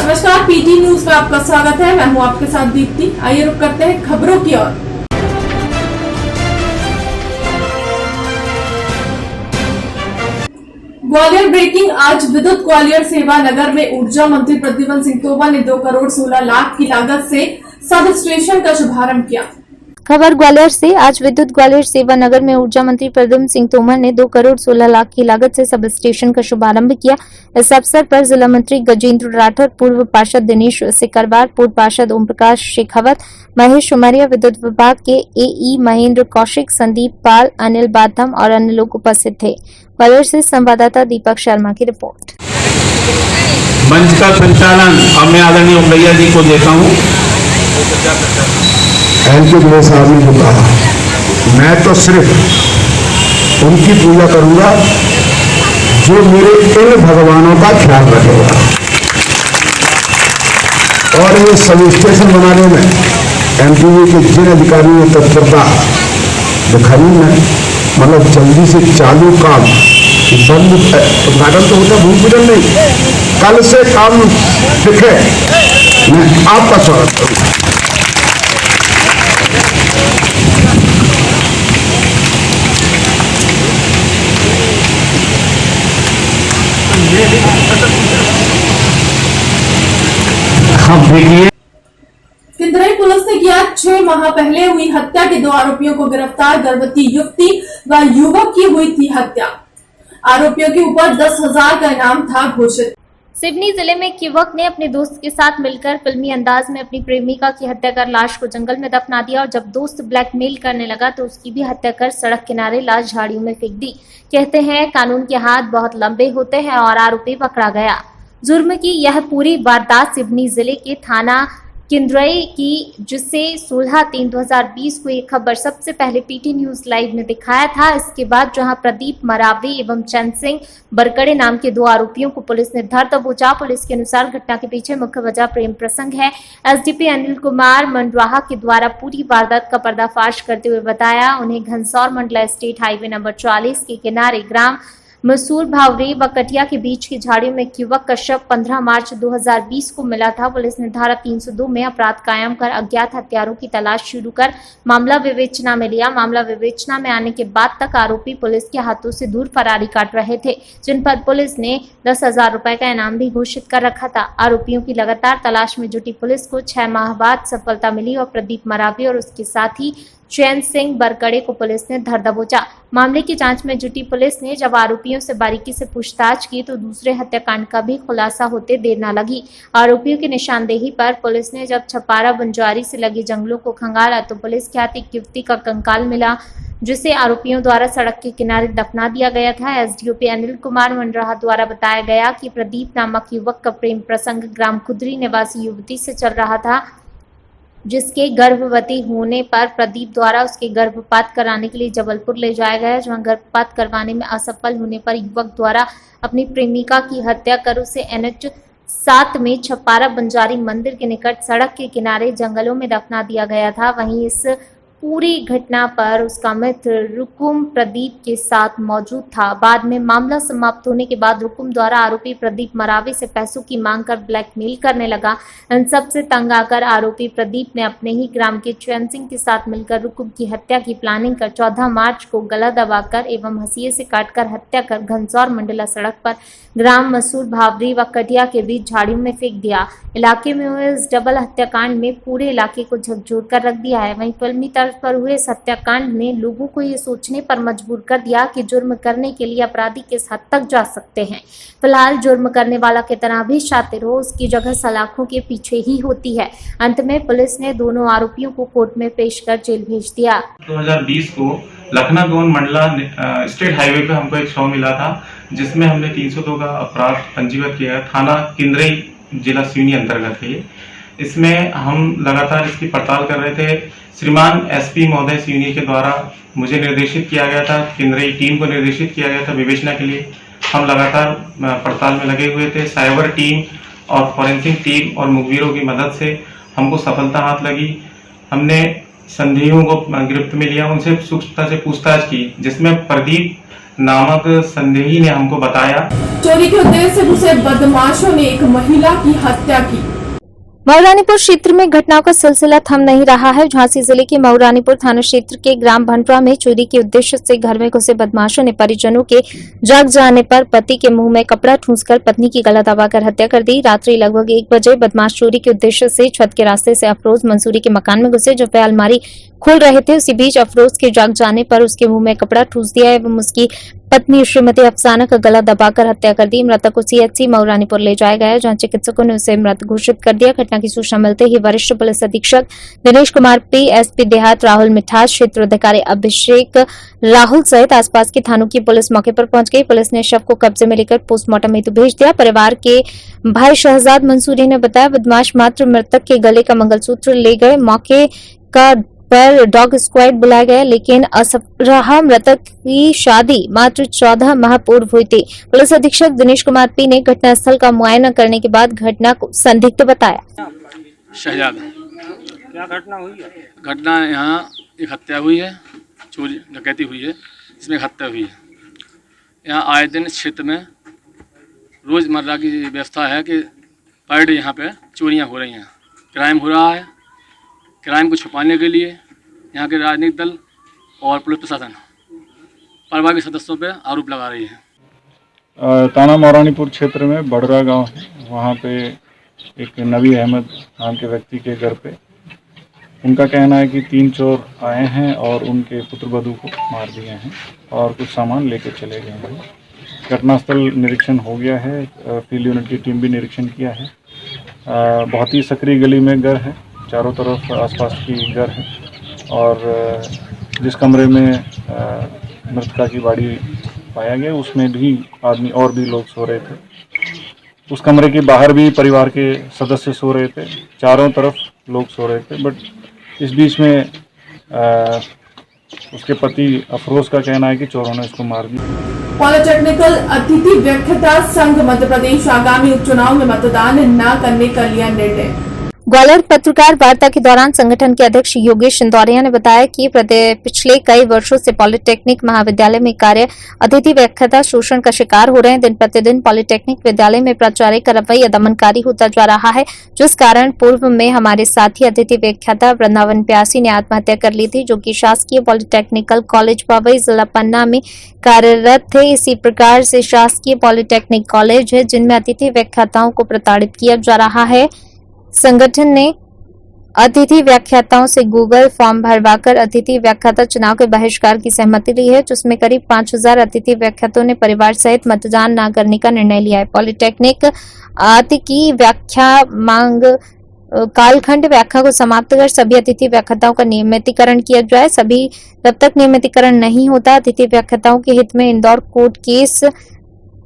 नमस्कार, PT news में आपका स्वागत है। मैं हूं आपके साथ दीप्ति। आइए रुक करते हैं खबरों की ओर। ग्वालियर ब्रेकिंग। आज विद्युत ग्वालियर सेवा नगर में ऊर्जा मंत्री प्रद्युम्न सिंह तोमर ने 2 करोड़ 16 लाख की लागत से सब स्टेशन का शुभारंभ किया। खबर ग्वालियर से। आज विद्युत ग्वालियर सेवा नगर में ऊर्जा मंत्री प्रद्युम्न सिंह तोमर ने 2 करोड़ 16 लाख की लागत से सब स्टेशन का शुभारंभ किया। इस अवसर पर जिला मंत्री गजेंद्र राठौर, पूर्व पार्षद दिनेश सिकरवार, पूर्व पार्षद ओम प्रकाश शेखावत, महेश उमरिया, विद्युत विभाग के एई महेंद्र कौशिक, संदीप पाल, अनिल बाथम और अन्य लोग उपस्थित थे। ग्वालियर से संवाददाता दीपक शर्मा की रिपोर्ट। मंच का संचालन अब मैं आदरणीय ओम भैया जी को देता हूँ। एनके साहब ने जो कहा, मैं तो सिर्फ उनकी पूजा करूंगा जो मेरे इन भगवानों का ख्याल रखेगा। और ये सब स्टेशन बनाने में एमटीवी के जिन अधिकारियों ने तत्परता दिखाई है, मतलब जल्दी से चालू काम, बंद उद्घाटन तो होता, भूमि पूजन नहीं, कल से काम दिखे, मैं आपका स्वागत करूंगा। हम देखिए, किंद्रई पुलिस ने किया 6 माह पहले हुई हत्या के 2 आरोपियों को गिरफ्तार। गर्भवती युवती व युवक की हुई थी हत्या। आरोपियों के ऊपर 10,000 का इनाम था घोषित। सिवनी जिले में एक युवक ने अपने दोस्त के साथ मिलकर फिल्मी अंदाज में अपनी प्रेमिका की हत्या कर लाश को जंगल में दफना दिया और जब दोस्त ब्लैकमेल करने लगा तो उसकी भी हत्या कर सड़क किनारे लाश झाड़ियों में फेंक दी। कहते हैं कानून के हाथ बहुत लंबे होते हैं और आरोपी पकड़ा गया। जुर्म की यह पूरी वारदात सिवनी जिले के थाना किंद्रई की, जिसे 16/3/2020 को एक खबर सबसे पहले पीटी न्यूज लाइव ने दिखाया था। इसके बाद जहां प्रदीप मरावी एवं चंद सिंह बरकड़े नाम के 2 आरोपियों को पुलिस ने धर दबोचा। पुलिस के अनुसार घटना के पीछे मुख्य वजह प्रेम प्रसंग है। एसडीपी अनिल कुमार मंडराहा के द्वारा पूरी वारदात का पर्दाफाश करते हुए बताया, उन्हें Ghansor Mandla state highway number 44 के किनारे ग्राम मसूर भावरी व कटिया के बीच की झाड़ियों में एक युवक का शव 15 मार्च 2020 को मिला था। पुलिस ने धारा 302 में अपराध कायम कर अज्ञात हत्यारों की तलाश शुरू कर मामला विवेचना में लिया। मामला विवेचना में आने के बाद तक आरोपी पुलिस के हाथों से दूर फरारी काट रहे थे, जिन पर पुलिस ने 10,000 रुपए का इनाम भी घोषित कर रखा था। आरोपियों की लगातार तलाश में जुटी पुलिस को 6 माह बाद सफलता मिली और प्रदीप मरावी और उसके साथी चैन सिंह बरकड़े को पुलिस ने धर दबोचा। मामले की जांच में जुटी पुलिस ने जब आरोपियों से बारीकी से पूछताछ की तो दूसरे हत्याकांड का भी खुलासा होते देर न लगी। आरोपियों की निशानदेही पर पुलिस ने जब छपारा बंजारी से लगे जंगलों को खंगाला तो पुलिस के हाथ एक युवती का कंकाल मिला, जिसे आरोपियों द्वारा सड़क के किनारे दफना दिया गया था। एसडीओपी अनिल कुमार मंडराहा द्वारा बताया गया कि प्रदीप नामक युवक का प्रेम प्रसंग ग्राम खुदरी निवासी युवती से चल रहा था, जिसके गर्भवती होने पर प्रदीप द्वारा उसके गर्भपात कराने के लिए जबलपुर ले जाया गया, जहां गर्भपात करवाने में असफल होने पर युवक द्वारा अपनी प्रेमिका की हत्या कर उसे NH 7 में छपारा बंजारी मंदिर के निकट सड़क के किनारे जंगलों में दफना दिया गया था। वहीं इस पूरी घटना पर उसका मित्र रुकुम प्रदीप के साथ मौजूद था। बाद में मामला समाप्त होने के बाद रुकुम द्वारा आरोपी प्रदीप मरावी से पैसों की मांग कर ब्लैकमेल करने लगा। इन सब से तंग आकर आरोपी प्रदीप ने अपने ही ग्राम के चैन सिंह के साथ मिलकर रुकुम की हत्या की प्लानिंग कर 14 मार्च को गला दबाकर एवं हंसिये से काटकर हत्या कर घनसौर मंडला सड़क पर ग्राम मसूर भावरी व कटिया के बीच झाड़ियों में फेंक दिया। इलाके में हुए इस डबल हत्याकांड में पूरे इलाके को झकझोर कर रख दिया है। वहीं फिल्मी तर्ज पर हुए इस हत्याकांड ने लोगों को ये सोचने पर मजबूर कर दिया कि जुर्म करने के लिए अपराधी किस हद तक जा सकते हैं। फिलहाल जुर्म करने वाला कितना भी शातिर हो, उसकी जगह सलाखों के पीछे ही होती है। अंत में पुलिस ने दोनों आरोपियों को कोर्ट में पेश कर जेल भेज दिया। 2020 को लखनऊ गोवन मंडला स्टेट हाईवे पे हमको एक शव मिला था, जिसमें हमने 302 का अपराध पंजीबद्ध किया है। थाना किंद्रई, जिला सिवनी अंतर्गत है। इसमें हम लगातार इसकी पड़ताल कर रहे थे। श्रीमान एसपी महोदय सिवनी के द्वारा मुझे निर्देशित किया गया था, किंद्रई टीम को निर्देशित किया गया था विवेचना के लिए। हम लगातार पड़ताल में लगे हुए थे। साइबर टीम और फॉरेंसिक टीम और मुखबिरों की मदद से हमको सफलता हाथ लगी। हमने संदेहियों को गिरफ्त में लिया, उनसे सूक्ष्मता से पूछताछ की, जिसमें प्रदीप नामक संदेही ने हमको बताया। चोरी के उद्देश्य से घुसे बदमाशों ने एक महिला की हत्या की। मऊरानीपुर क्षेत्र में घटनाओं का सिलसिला थम नहीं रहा है। झांसी जिले के मऊरानीपुर थाना क्षेत्र के ग्राम भंटरा में चोरी के उद्देश्य से घर में घुसे बदमाशों ने परिजनों के जाग जाने पर पति के मुंह में कपड़ा ठूंसकर पत्नी की गला दबाकर हत्या कर दी। रात्रि लगभग 1 बजे बदमाश चोरी के उद्देश्य से छत के रास्ते से अफरोज मंसूरी के मकान में घुसे। जब वह अलमारी खोल रहे थे उसी बीच अफरोज के जाग जाने पर उसके मुंह में कपड़ा ठूस दिया एवं उसकी पत्नी श्रीमती अफसाना का गला दबाकर हत्या कर दी। मृतक को सीएचसी मऊरानीपुर ले जाया गया, जहां चिकित्सकों ने उसे मृत घोषित कर दिया। घटना की सूचना मिलते ही वरिष्ठ पुलिस अधीक्षक दिनेश कुमार पी, एसपी देहात राहुल मिठास, क्षेत्र अधिकारी अभिषेक राहुल सहित आसपास के थानों की पुलिस मौके पर पहुंच गई। पुलिस ने शव को कब्जे में लेकर पोस्टमार्टम हेतु भेज दिया। परिवार के भाई शहजाद मंसूरी ने बताया, बदमाश मात्र मृतक के गले का मंगलसूत्र ले गए। मौके का पर डॉग स्क्वाड बुलाया गया, लेकिन असफल रहा। मृतक की शादी मात्र 14 माह पूर्व हुई थी। पुलिस अधीक्षक दिनेश कुमार पी ने घटनास्थल का मुआयना करने के बाद घटना को संदिग्ध बताया। शहजाद, क्या घटना हुई है? घटना यहाँ एक हत्या हुई है, चोरी डकैती हुई है, इसमें हत्या हुई है। यहाँ आए दिन इस क्षेत्र में रोज़मर्रा की व्यवस्था है कि पर डे यहाँ पे चोरियाँ हो रही हैं, क्राइम हो रहा है। क्राइम को छुपाने के लिए यहाँ के राजनीतिक दल और पुलिस प्रशासन परिवार के सदस्यों पे आरोप लगा रही है। थाना मऊरानीपुर क्षेत्र में बड़रा गांव है, वहाँ पे एक नबी अहमद नाम के व्यक्ति के घर पे उनका कहना है कि 3 चोर आए हैं और उनके पुत्रवधू को मार दिए हैं और कुछ सामान लेके चले गए हैं। घटनास्थल निरीक्षण हो गया है, फील्ड यूनिट की टीम भी निरीक्षण किया है। बहुत ही सक्रिय गली में घर है, चारों तरफ आसपास की घर है और जिस कमरे में मृतका की बॉडी पाया गया उसमें भी आदमी और भी लोग सो रहे थे। उस कमरे के बाहर भी परिवार के सदस्य सो रहे थे, चारों तरफ लोग सो रहे थे। बट इस बीच में उसके पति अफरोज का कहना है कि चोरों ने उसको मार दिया। पॉलिटेक्निकल अतिथि व्याख्याता संघ मध्य प्रदेश आगामी उपचुनाव में मतदान न करने का लिया निर्णय। ग्वालियर पत्रकार वार्ता के दौरान संगठन के अध्यक्ष योगेश इंदौरिया ने बताया कि पिछले कई वर्षों से पॉलिटेक्निक महाविद्यालय में कार्य अतिथि व्याख्याता शोषण का शिकार हो रहे हैं। दिन प्रतिदिन पॉलिटेक्निक विद्यालय में प्राचार्य का रवैया दमनकारी होता जा रहा है, जिस कारण पूर्व में हमारे साथी अतिथि व्याख्याता वृंदावन प्यासी ने आत्महत्या कर ली थी, जो कि शासकीय पॉलिटेक्निकल कॉलेज पवई जिला पन्ना में कार्यरत थे। इसी प्रकार से शासकीय पॉलिटेक्निक कॉलेज है जिनमें अतिथि व्याख्याताओं को प्रताड़ित किया जा रहा है। संगठन ने अतिथि व्याख्याताओं से गूगल फॉर्म भरवाकर अतिथि व्याख्याता चुनाव के बहिष्कार की सहमति ली है, जिसमें करीब 5000 अतिथि व्याख्याताओं ने परिवार सहित मतदान न करने का निर्णय लिया है। पॉलिटेक्निक आदि की व्याख्या मांग कालखंड व्याख्या को समाप्त कर सभी अतिथि व्याख्याताओं का नियमितीकरण किया जाए। सभी जब तक नियमितीकरण नहीं होता, अतिथि व्याख्याताओं के हित में इंदौर कोर्ट केस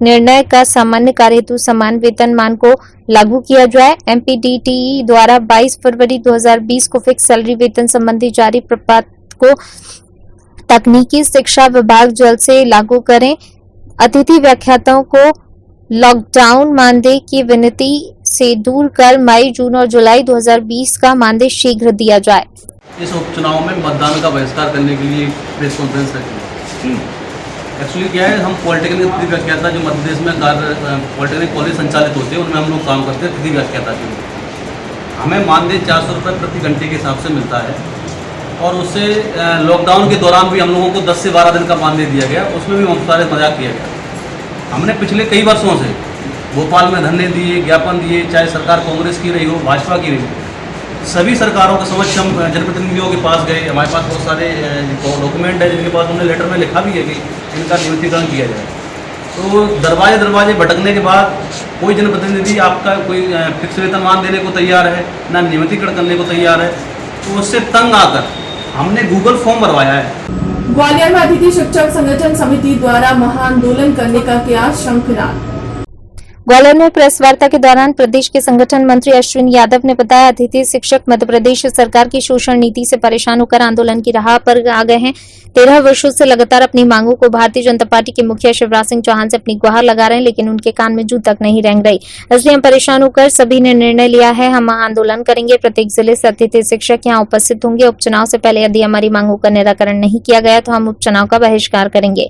निर्णय का सामान्य कार्य हेतु समान वेतनमान को लागू किया जाए। एमपीडीटीई द्वारा 22 फरवरी 2020 को फिक्स सैलरी वेतन संबंधी जारी प्रपत्र को तकनीकी शिक्षा विभाग जल्द से लागू करें। अतिथि व्याख्याताओं को लॉकडाउन मानदेय की विनती से दूर कर मई, जून और जुलाई 2020 का मानदेय शीघ्र दिया जाए। इस उपचुनाव में मतदान का बहिष्कार करने के लिए प्रेस कॉन्फ्रेंस रखी। एक्चुअली क्या है, हम पॉलिटेक्निक अतिथि व्याख्याता जो मध्य प्रदेश में पॉलिटेक्निक कॉलेज संचालित होते हैं उनमें हम लोग काम करते हैं अतिथि व्याख्याता के लिए। हमें मानदेय 400 रुपये प्रति घंटे के हिसाब से मिलता है और उससे लॉकडाउन के दौरान भी हम लोगों को 10 से 12 दिन का मानदेय दिया गया, उसमें भी हम सारे मजाक किया गया। हमने पिछले कई वर्षों से भोपाल में धरने दिए, ज्ञापन दिए, चाहे सरकार कांग्रेस की रही हो, भाजपा की रही हो, सभी सरकारों के समक्ष हम जनप्रतिनिधियों के पास गए। हमारे पास बहुत सारे डॉक्यूमेंट है जिनके पास हमने लेटर में लिखा भी है कि इनका नियमितीकरण किया जाए। तो दरवाजे दरवाजे भटकने के बाद कोई जनप्रतिनिधि आपका कोई फिक्स वेतनमान देने को तैयार है, ना नियमितीकरण करने को तैयार है। तो उससे तंग आकर हमने गूगल फॉर्म भरवाया है। ग्वालियर में अतिथि शिक्षक संगठन समिति द्वारा महाआंदोलन करने का किया शंखनाद। ग्वालियर में प्रेस वार्ता के दौरान प्रदेश के संगठन मंत्री अश्विन यादव ने बताया, अतिथि शिक्षक मध्य प्रदेश सरकार की शोषण नीति से परेशान होकर आंदोलन की राह पर आ गए हैं। 13 वर्षों से लगातार अपनी मांगों को भारतीय जनता पार्टी के मुखिया शिवराज सिंह चौहान से अपनी गुहार लगा रहे हैं, लेकिन उनके कान में जू तक नहीं रेंग रही। इसलिए हम परेशान होकर सभी ने निर्णय लिया है, हम आंदोलन करेंगे। प्रत्येक जिले से अतिथि शिक्षक यहाँ उपस्थित होंगे। उपचुनाव से पहले यदि हमारी मांगों का निराकरण नहीं किया गया तो हम उपचुनाव का बहिष्कार करेंगे।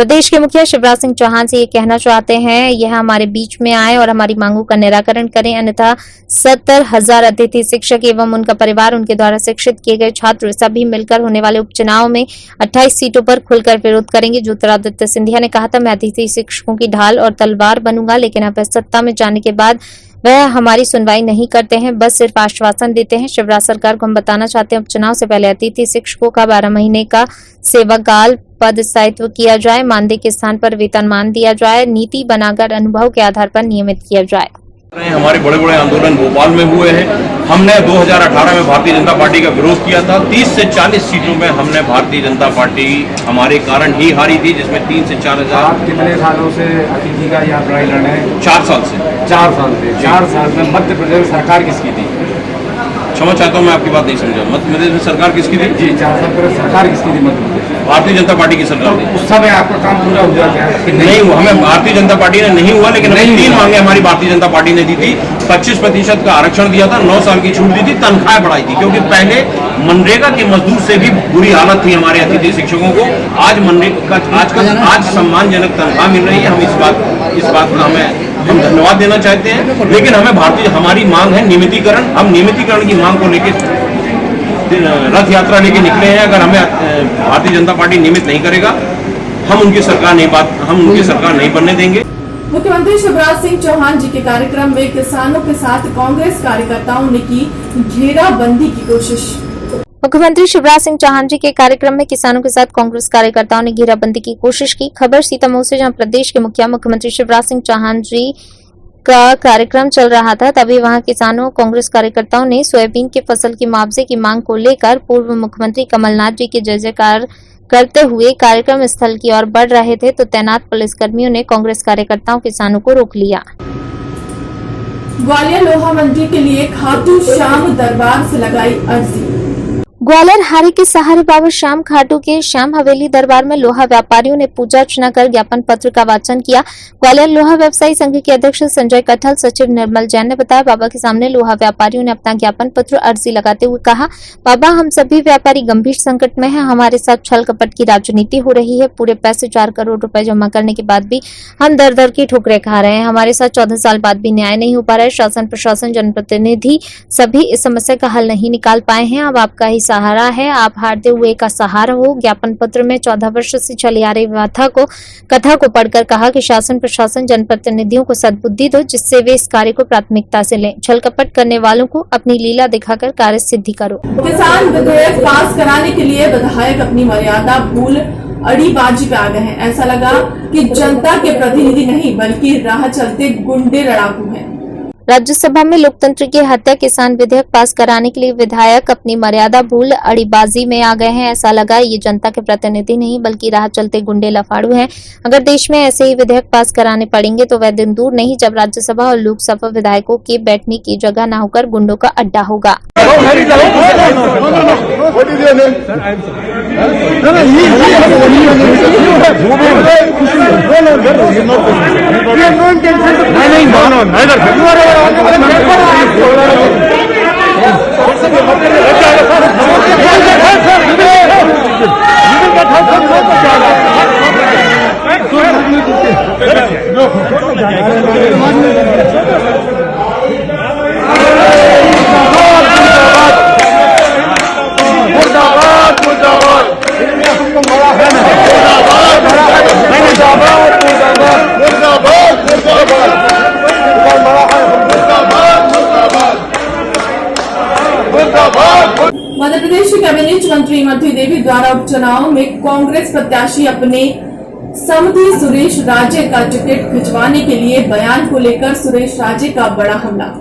प्रदेश के मुखिया शिवराज सिंह चौहान से ये कहना चाहते हैं, यह हमारे बीच में आए और हमारी मांगों का निराकरण करें, अन्यथा 70,000 अतिथि शिक्षक एवं उनका परिवार, उनके द्वारा शिक्षित किए गए छात्र सभी मिलकर होने वाले उपचुनाव में 28 सीटों पर खुलकर विरोध करेंगे। ज्योतिरादित्य सिंधिया ने कहा था, मैं अतिथि शिक्षकों की ढाल और तलवार बनूंगा, लेकिन अब सत्ता में जाने के बाद वह हमारी सुनवाई नहीं करते हैं, बस सिर्फ आश्वासन देते हैं। शिवराज सरकार को हम बताना चाहते हैं, उपचुनाव से पहले अतिथि शिक्षकों का 12 महीने का सेवाकाल पद स्थायित्व किया जाए, मानदेय के स्थान पर वेतनमान दिया जाए, नीति बनाकर अनुभव के आधार पर नियमित किया जाए। हमारे बड़े बड़े आंदोलन भोपाल में हुए हैं। हमने 2018 में भारतीय जनता पार्टी का विरोध किया था। 30 से 40 सीटों में हमने भारतीय जनता पार्टी हमारे कारण ही हारी थी, जिसमें 3 से 4 हजार। आप कितने सालों से अतिथि का यहाँ लड़ाई लड़ रहे हैं? 4 साल से। 4 साल से। 4 साल में मध्य प्रदेश सरकार किसकी थी? क्षमा चाहता हूँ, मैं आपकी बात नहीं समझा। मध्य प्रदेश में सरकार किसकी थी? जी, 4 साल पहले सरकार किसकी थी मध्य प्रदेश? भारतीय जनता पार्टी की सरकार थी। उस समय आपका काम पूरा हुआ क्या? नहीं हुआ, हमें भारतीय जनता पार्टी ने नहीं हुआ, लेकिन हमें 3 मांगे हमारी भारतीय जनता पार्टी ने दी थी। 25% का आरक्षण दिया था, 9 साल की छूट दी थी, तनख्वाहें बढ़ाई थी, क्योंकि पहले मनरेगा के मजदूर से भी बुरी हालत थी हमारे अतिथि शिक्षकों को। आज मनरेगा आज सम्मानजनक तनख्वाह मिल रही है। हम इस बात का हम धन्यवाद देना चाहते हैं, लेकिन हमारी मांग है नियमितीकरण। हम नियमितीकरण की मांग को लेकर रथ यात्रा लेके निकले हैं। अगर हमें भारतीय जनता पार्टी नियमित नहीं करेगा, हम उनकी सरकार नहीं बनने देंगे। मुख्यमंत्री शिवराज सिंह चौहान जी के कार्यक्रम में किसानों के साथ कांग्रेस कार्यकर्ताओं ने की घेराबंदी की कोशिश। मुख्यमंत्री शिवराज सिंह चौहान जी के कार्यक्रम में किसानों के साथ कांग्रेस कार्यकर्ताओं ने घेराबंदी की कोशिश की। खबर सीतामऊ से, जहां प्रदेश के मुखिया मुख्यमंत्री शिवराज सिंह चौहान जी का कार्यक्रम चल रहा था, तभी वहां किसानों और कांग्रेस कार्यकर्ताओं ने सोयाबीन की फसल की मुआवजे की मांग को लेकर पूर्व मुख्यमंत्री कमलनाथ जी की जय जयकार करते हुए कार्यक्रम स्थल की ओर बढ़ रहे थे, तो तैनात पुलिसकर्मियों ने कांग्रेस कार्यकर्ताओं किसानों को रोक लिया। ग्वालियर लोहा मंडी के लिए खाटू श्याम दरबार से लगाई अर्जी। ग्वालियर हारी के सहारे बाबा श्याम खाटू के श्याम हवेली दरबार में लोहा व्यापारियों ने पूजा अर्चना कर ज्ञापन पत्र का वाचन किया। ग्वालियर लोहा व्यवसायी संघ के अध्यक्ष संजय कठल, सचिव निर्मल जैन ने बताया, बाबा के सामने लोहा व्यापारियों ने अपना ज्ञापन पत्र अर्जी लगाते हुए कहा, बाबा हम सभी व्यापारी गंभीर संकट में हैं, हमारे साथ छल कपट की राजनीति हो रही है, पूरे पैसे 4 करोड़ रुपए जमा करने के बाद भी हम दर दर की ठोकरें खा रहे हैं, हमारे साथ 14 साल बाद भी न्याय नहीं हो पा रहा है, शासन प्रशासन जनप्रतिनिधि सभी इस समस्या का हल नहीं निकाल पाए हैं, अब आपका ही सहारा है, आप हारते हुए का सहारा हो। ज्ञापन पत्र में 14 वर्ष से चली आ रही कथा को पढ़कर कहा कि शासन प्रशासन जनप्रतिनिधियों को सद्बुद्धि दो, जिससे वे इस कार्य को प्राथमिकता से लें, छल कपट करने वालों को अपनी लीला दिखाकर कार्य सिद्धि करो। किसान विधेयक पास कराने के लिए विधायक अपनी मर्यादा भूल अड़ीबाजी पे आ गए हैं। ऐसा लगा कि जनता के प्रतिनिधि नहीं बल्कि राह चलते गुंडे लड़ाकू हैं। राज्यसभा में लोकतंत्र की हत्या किसान विधेयक पास कराने के लिए विधायक अपनी मर्यादा भूल अड़ीबाजी में आ गए हैं। ऐसा लगा ये जनता के प्रतिनिधि नहीं बल्कि राह चलते गुंडे लफाड़ू हैं। अगर देश में ऐसे ही विधेयक पास कराने पड़ेंगे तो वह दिन दूर नहीं जब राज्यसभा और लोकसभा विधायकों के बैठने की जगह न होकर गुंडों का अड्डा होगा। मध्य प्रदेश की कैबिनेट मंत्री इमरती देवी द्वारा उपचुनाव में कांग्रेस प्रत्याशी अपने समधी सुरेश राजे का टिकट खिंचवाने के लिए बयान को लेकर सुरेश राजे का बड़ा हमला।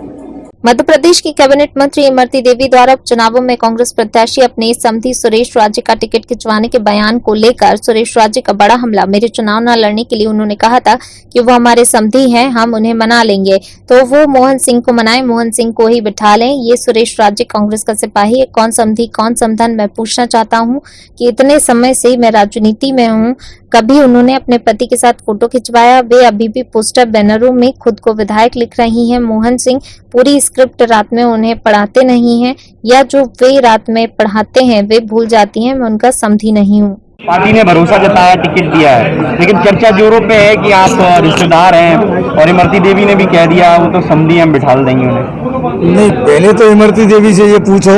मध्य प्रदेश की कैबिनेट मंत्री इमरती देवी द्वारा उपचुनावों में कांग्रेस प्रत्याशी अपने समधी सुरेश राजे का टिकट खिंचवाने के बयान को लेकर सुरेश राजे का बड़ा हमला। मेरे चुनाव न लड़ने के लिए उन्होंने कहा था कि वो हमारे समधी हैं, हम उन्हें मना लेंगे, तो वो मोहन सिंह को मनाएं, मोहन सिंह को ही बिठा लें। ये सुरेश राजे कांग्रेस का सिपाही है, कौन समधी कौन समधन। मैं पूछना चाहता हूँ कि इतने समय से मैं राजनीति में हूँ, कभी उन्होंने अपने पति के साथ फोटो खिंचवाया? वे अभी भी पोस्टर बैनरों में खुद को विधायक लिख रही हैं। मोहन सिंह पूरी स्क्रिप्ट रात में उन्हें पढ़ाते नहीं हैं, या जो वे रात में पढ़ाते हैं वे भूल जाती हैं। मैं उनका समधी नहीं हूँ। पार्टी ने भरोसा जताया, टिकट दिया है, लेकिन चर्चा जोरों पे है कि आप रिश्तेदार हैं और इमरती देवी ने भी कह दिया वो तो समझी हम बिठा देंगे उन्हें। नहीं, पहले तो इमरती देवी से ये पूछो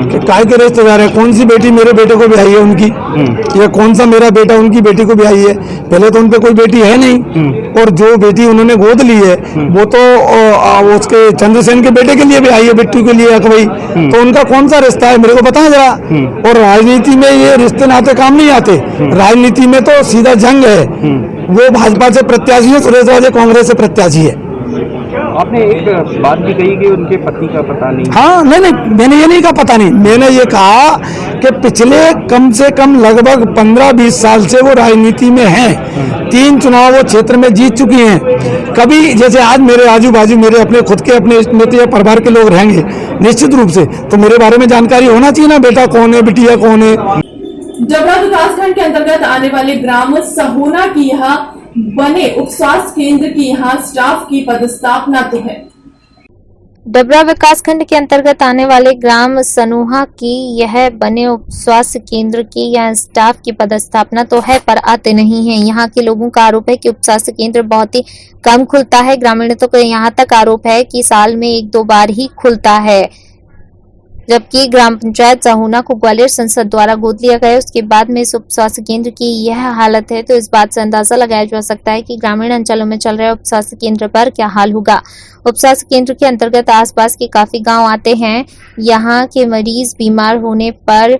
कि काय के रिश्तेदार है, कौन सी बेटी मेरे बेटे को ब्याही है उनकी, या कौन सा मेरा बेटा उनकी बेटी को ब्याही है। पहले तो उनपे कोई बेटी है नहीं, और जो बेटी उन्होंने गोद ली है वो तो उसके चंद्रसेन के बेटे के लिए ब्याही है, बिट्टू के लिए अकबई, तो उनका कौन सा रिश्ता है मेरे को बताएं जरा। और राजनीति में ये रिश्ते नाते काम नहीं आते, राजनीति में तो सीधा जंग है। वो भाजपा से प्रत्याशी है, सुरेश राजे कांग्रेस से प्रत्याशी है। आपने एक बात भी कही कि उनके पति का पता नहीं। हाँ, नहीं, मैंने ये नहीं कहा पता नहीं, मैंने ये कहा कि पिछले कम से कम लगभग 15-20 साल से वो राजनीति में हैं। 3 चुनाव वो क्षेत्र में जीत चुकी हैं। कभी जैसे आज मेरे आजू बाजू मेरे अपने खुद के अपने नेता या परिवार के लोग रहेंगे निश्चित रूप से, तो मेरे बारे में जानकारी होना चाहिए ना, बेटा कौन है, बिटिया कौन है। डबरा विकासखंड के अंतर्गत आने वाले ग्राम सहोना की यह बने उप स्वास्थ्य केंद्र की यहाँ स्टाफ की पदस्थापना तो है। डबरा विकासखंड के अंतर्गत आने वाले ग्राम सनोहा की यह बने उप स्वास्थ्य केंद्र की यहाँ स्टाफ की पदस्थापना तो है, पर आते नहीं हैं। यहाँ के लोगों का आरोप है कि उप स्वास्थ्य केंद्र बहुत ही कम खुलता है। ग्रामीणों का यहाँ तक आरोप है कि साल में 1-2 बार ही खुलता है, जबकि ग्राम पंचायत सहोना को ग्वालियर संसद द्वारा गोद लिया गया। उसके बाद में इस उप स्वास्थ्य केंद्र की यह हालत है, तो इस बात से अंदाजा लगाया जा सकता है कि ग्रामीण अंचलों में चल रहे उप स्वास्थ्य केंद्र पर क्या हाल होगा। उप स्वास्थ्य केंद्र के अंतर्गत आसपास के काफी गांव आते हैं। यहाँ के मरीज बीमार होने पर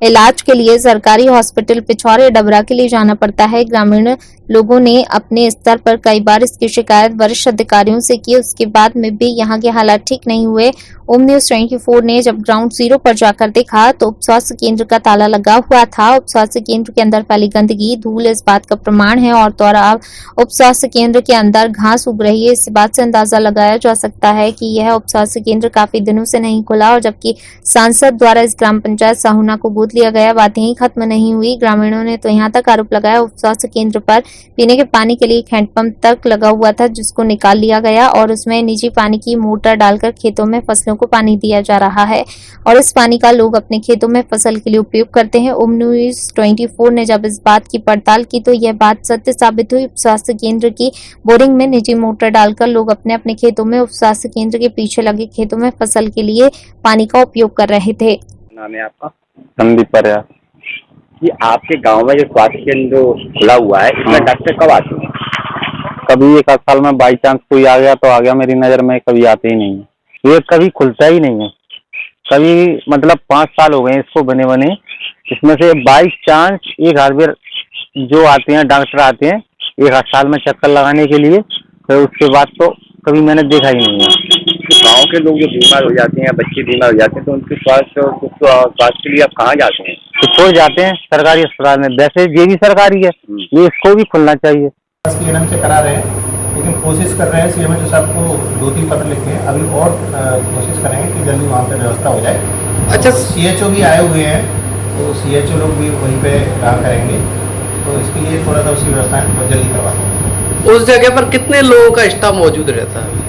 इलाज के लिए सरकारी हॉस्पिटल पिछौर या डबरा के लिए जाना पड़ता है। ग्रामीण लोगों ने अपने स्तर पर कई बार इसकी शिकायत वरिष्ठ अधिकारियों से की, उसके बाद में भी यहाँ के हालात ठीक नहीं हुए। ओम न्यूज 24 ने जब ग्राउंड जीरो पर जाकर देखा तो उप स्वास्थ्य केंद्र का ताला लगा हुआ था। उप स्वास्थ्य केंद्र के अंदर फैली गंदगी, धूल इस बात का प्रमाण है, और अब उप स्वास्थ्य केंद्र के अंदर घास उग रही है। इस बात से अंदाजा लगाया जा सकता है कि यह उप स्वास्थ्य केंद्र काफी दिनों से नहीं खुला, और जबकि सांसद द्वारा इस ग्राम पंचायत सहोना को गोद लिया गया, बात यही खत्म नहीं हुई। ग्रामीणों ने तो यहाँ तक आरोप लगाया उप स्वास्थ्य केंद्र पर पीने के पानी के लिए हैंडपंप तक लगा हुआ था, जिसको निकाल लिया गया और उसमें निजी पानी की मोटर डालकर खेतों में फसलों को पानी दिया जा रहा है, और इस पानी का लोग अपने खेतों में फसल के लिए उपयोग करते हैं। ओम न्यूज 24 ने जब इस बात की पड़ताल की तो यह बात सत्य साबित हुई। उप स्वास्थ्य केंद्र की बोरिंग में निजी मोटर डालकर लोग अपने अपने खेतों में उप स्वास्थ्य केंद्र के पीछे लगे खेतों में फसल के लिए पानी का उपयोग कर रहे थे। नाम है आपका? संदीप पर्या। कि आपके गांव में जो स्वास्थ्य केंद्र खुला हुआ है, इसमें डॉक्टर कब आते हैं? कभी एक आध साल में बाई चांस कोई आ गया तो आ गया, मेरी नजर में कभी आते ही नहीं है। ये कभी खुलता ही नहीं है, कभी मतलब 5 साल हो गए इसको बने बने। इसमें से बाई चांस एक आध बार जो आते हैं डॉक्टर आते हैं 1 साल में चक्कर लगाने के लिए, फिर उसके बाद तो कभी मैंने देखा ही नहीं है। गाँव के लोग जो बीमार हो जाते हैं, बच्चे बीमार हो जाते हैं, तो उनके स्वास्थ्य के लिए आप कहाँ जाते हैं? तो छोड़ जाते हैं सरकारी अस्पताल में। वैसे ये भी सरकारी है, ये इसको भी खुलना चाहिए। सीएम से करा रहे हैं, लेकिन कोशिश कर रहे हैं सीएम जो साहब को 2-3 पत्र लिखे हैं, अभी और कोशिश करेंगे कि जल्दी वहाँ पे व्यवस्था हो जाए। अच्छा, सीएचओ भी आए हुए हैं, तो सीएचओ लोग भी वहीं पे काम करेंगे, तो इसके लिए थोड़ा सा उसकी व्यवस्था बहुत जल्दी करवा देंगे। उस जगह पर कितने लोगों का स्टाफ मौजूद रहता है?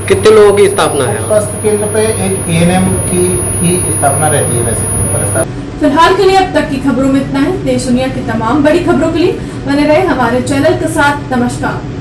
कितने लोगों की स्थापना है? स्वास्थ्य केंद्र पे एक एएनएम की ही स्थापना रहती है वैसे। फिलहाल के लिए अब तक की खबरों में इतना है। देश दुनिया की तमाम बड़ी खबरों के लिए बने रहे हमारे चैनल के साथ। नमस्कार।